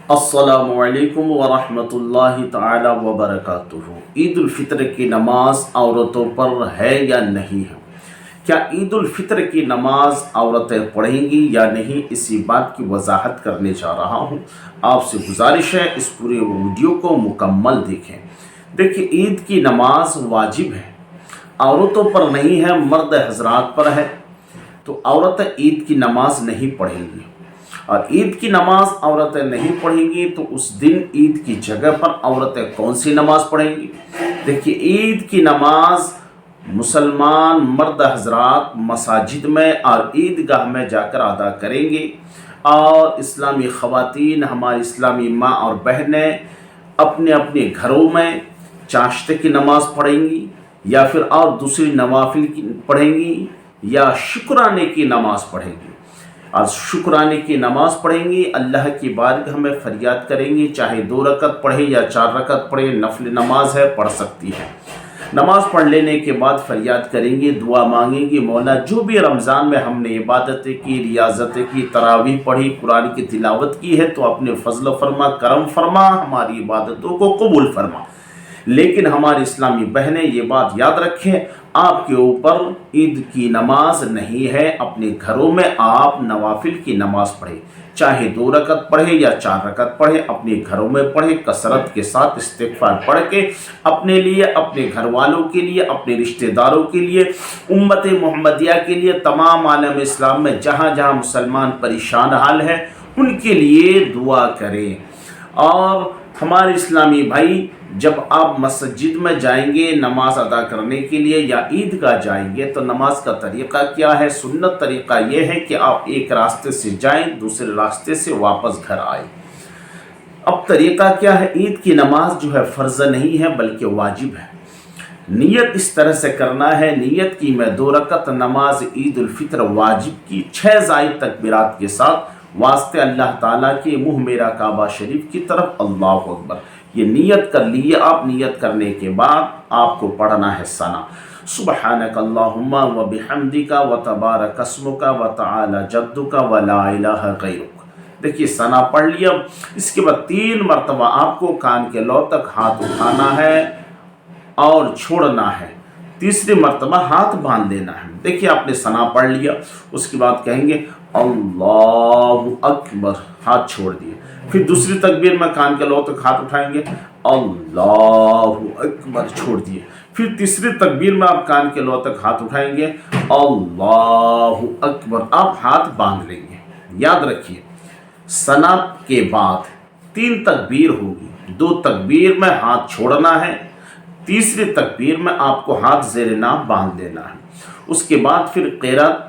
अस्सलामुअलैकुम वरहमतुल्लाहि ताला वबरकातुहू। ईद उल फितर की नमाज औरतों पर है या नहीं है? क्या ईद उल फितर की नमाज औरतें पढ़ेंगी या नहीं, इसी बात की वजाहत करने जा रहा हूँ। आपसे गुजारिश है इस पूरे वीडियो को मुकम्मल देखें। देखिए, ईद की नमाज वाजिब है, औरतों पर नहीं है, मर्द हजरात पर है। तो औरतें ईद की नमाज नहीं पढ़ेंगी, और ईद की नमाज औरतें नहीं पढ़ेंगी तो उस दिन ईद की जगह पर औरतें कौन सी नमाज पढ़ेंगी? देखिए, ईद की नमाज मुसलमान मर्द हजरात मसाजिद में और ईदगाह में जाकर अदा करेंगे, और इस्लामी ख़वातीन, हमारी इस्लामी माँ और बहनें अपने अपने घरों में चाश्ते की नमाज पढ़ेंगी, या फिर और दूसरी नवाफिल की पढ़ेंगी, या शुक्राने की नमाज पढ़ेंगी। और शुक्राने की नमाज पढ़ेंगी, अल्लाह की बारगाह में फरियाद करेंगी, चाहे 2 रकत पढ़े या 4 रकत पढ़े, नफल नमाज है, पढ़ सकती है। नमाज पढ़ लेने के बाद फरियाद करेंगी, दुआ मांगेंगी, मौला जो भी रमज़ान में हमने इबादतें की, रियाजतें की, तरावीह पढ़ी, कुरान की तिलावत की है, तो अपने फजल फरमा, करम फरमा, हमारी इबादतों को कबूल फरमा। लेकिन हमारी इस्लामी बहनें ये बात याद रखें, आपके ऊपर ईद की नमाज नहीं है। अपने घरों में आप नवाफिल की नमाज पढ़े, चाहे 2 रकत पढ़े या 4 रकत पढ़े, अपने घरों में पढ़े, कसरत के साथ इस्तिग़फ़ार पढ़ के अपने लिए, अपने घर वालों के लिए, अपने रिश्तेदारों के लिए, उम्मत मुहम्मदिया के लिए, तमाम आलम इस्लाम में जहाँ जहाँ मुसलमान परेशान हाल है उनके लिए दुआ करें। और हमारे इस्लामी भाई, जब आप मस्जिद में जाएंगे नमाज अदा करने के लिए या ईदगाह जाएंगे, तो नमाज का तरीक़ा क्या है? सुन्नत तरीक़ा यह है कि आप एक रास्ते से जाएं, दूसरे रास्ते से वापस घर आए। अब तरीक़ा क्या है? ईद की नमाज जो है फ़र्ज़ नहीं है बल्कि वाजिब है। नियत इस तरह से करना है, नियत की मैं 2 रकत नमाज ईद उल फितर वाजिब की 6 ज़ायद तकबीरात के साथ वास्ते अल्लाह ताला के मुँह मेरा काबा शरीफ की तरफ, अल्लाहु अकबर, ये नियत कर लिए आप। नियत करने के बाद आपको पढ़ना है सना, सुबहानक अल्लाहुम्मा व बिहम्दिका व तबारक अस्मुका व तआला जद्दुका व ला इलाहा गैरुक। देखिए, सना पढ़ लिया। इसके बाद 3 मरतबा आपको कान के लौ तक हाथ उठाना है और छोड़ना है। तीसरी मरतबा हाथ बांध देना है। देखिए, आपने सना पढ़ लिया, उसके बाद कहेंगे अल्लाहु अकबर, हाथ छोड़ दिए। फिर दूसरी तकबीर में कान के लौ तक हाथ उठाएंगे, अल्लाहु अकबर, छोड़ दिए। फिर तीसरी तकबीर में आप कान के लौ तक हाथ उठाएंगे, अल्लाहु अकबर, आप हाथ बांध लेंगे। याद रखिए, सना के बाद 3 तकबीर होगी। 2 तकबीर में हाथ छोड़ना है, तीसरी तकबीर में आपको हाथ ज़ेर नाक बांध देना है। उसके बाद फिर क़िरात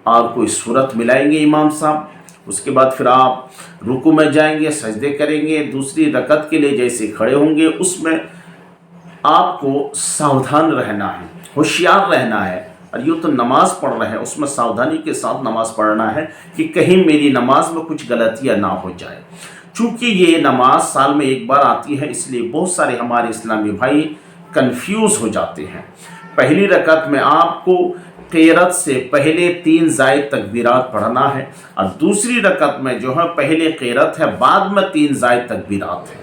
और कोई सूरत मिलाएंगे इमाम साहब। उसके बाद फिर आप रुकू में जाएंगे, सजदे करेंगे। दूसरी रकत के लिए जैसे खड़े होंगे, उसमें आपको सावधान रहना है, होशियार रहना है। और यूँ तो नमाज पढ़ रहे हैं, उसमें सावधानी के साथ नमाज पढ़ना है कि कहीं मेरी नमाज में कुछ गलतियाँ ना हो जाए। चूँकि ये नमाज साल में एक बार आती है, इसलिए बहुत सारे हमारे इस्लामी भाई कंफ्यूज हो जाते हैं। पहली रकत में आपको क़िरात से पहले 3 ज़ायद तकबीरात पढ़ना है, और दूसरी रकत में जो है पहले क़िरात है, बाद में 3 ज़ायद तकबीरात है।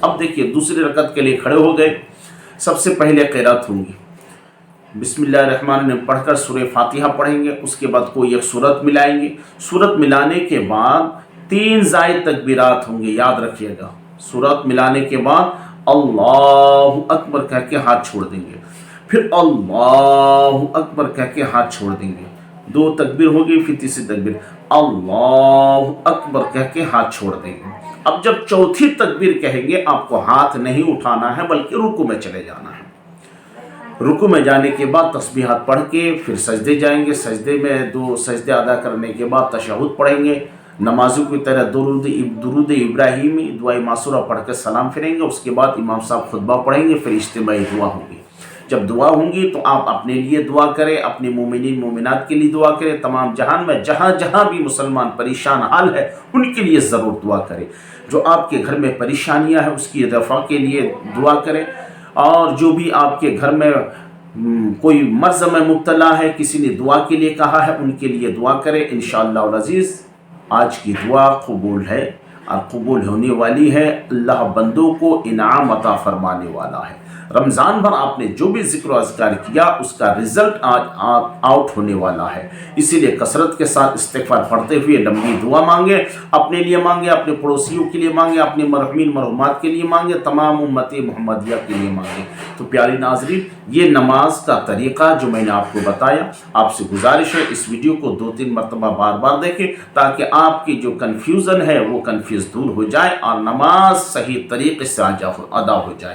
अब देखिए, दूसरी रकत के लिए खड़े हो गए। सबसे पहले क़िरात होंगी, बिस्मिल्लाहिर्रहमानिर्रहीम पढ़कर सूरह फातिहा पढ़ेंगे। उसके बाद कोई एक सूरत मिलाएंगे। सूरत मिलाने के बाद 3 ज़ायद तकबीरात होंगे, याद रखिएगा। सूरत मिलाने के बाद अल्लाहु अकबर कह के हाथ छोड़ देंगे, फिर अल्लाहु अकबर कह के हाथ छोड़ देंगे। 2 तकबीर होगी, फिर तीसरी तकबीर अल्लाहु अकबर कह के हाथ छोड़ देंगे। अब जब चौथी तकबीर कहेंगे, आपको हाथ नहीं उठाना है बल्कि रुकू में चले जाना है। रुकू में जाने के बाद तस्बीहात पढ़ के फिर सजदे जाएंगे। सजदे में 2 सजदे अदा करने के बाद तशहुद पढ़ेंगे। नमाजों की तरह दुरूद इब्राहिमी, दुआ मासूरा पढ़ कर सलाम फिरेंगे। उसके बाद इमाम साहब खुतबा पढ़ेंगे, फिर इज्तिमाई दुआ होगी। जब दुआ होंगी तो आप अपने लिए दुआ करें, अपने मोमिनीन मोमिनात के लिए दुआ करें, तमाम जहान में जहाँ जहाँ भी मुसलमान परेशान हाल है उनके लिए ज़रूर दुआ करें। जो आपके घर में परेशानियाँ हैं उसकी दफ़ा के लिए दुआ करें, और जो भी आपके घर में कोई मर्ज़ में मुब्तला है, किसी ने दुआ के लिए कहा है, उनके लिए दुआ करें। इंशाअल्लाह अज़ीज़ आज की दुआ कबूल है। اور قبول ہونے والی ہے، اللہ بندوں کو انعام عطا فرمانے والا ہے۔ رمضان بھر آپ نے جو بھی ذکر و اذکار کیا اس کا رزلٹ آج آؤٹ ہونے والا ہے، اسی لیے کثرت کے ساتھ استغفار پڑھتے ہوئے لمبی دعا مانگے، اپنے لیے مانگے، اپنے پڑوسیوں کے لیے مانگے، اپنے مرحومین مرحومات کے لیے مانگے، تمام امت محمدیہ کے لیے مانگے۔ تو پیاری ناظرین، یہ نماز کا طریقہ جو میں نے آپ کو بتایا، آپ سے گزارش ہے اس ویڈیو کو 2-3 مرتبہ بار بار دیکھیں تاکہ آپ کی جو کنفیوژن ہے وہ کنفیوز دور ہو جائے اور نماز صحیح طریقے سے ادا ہو جائے۔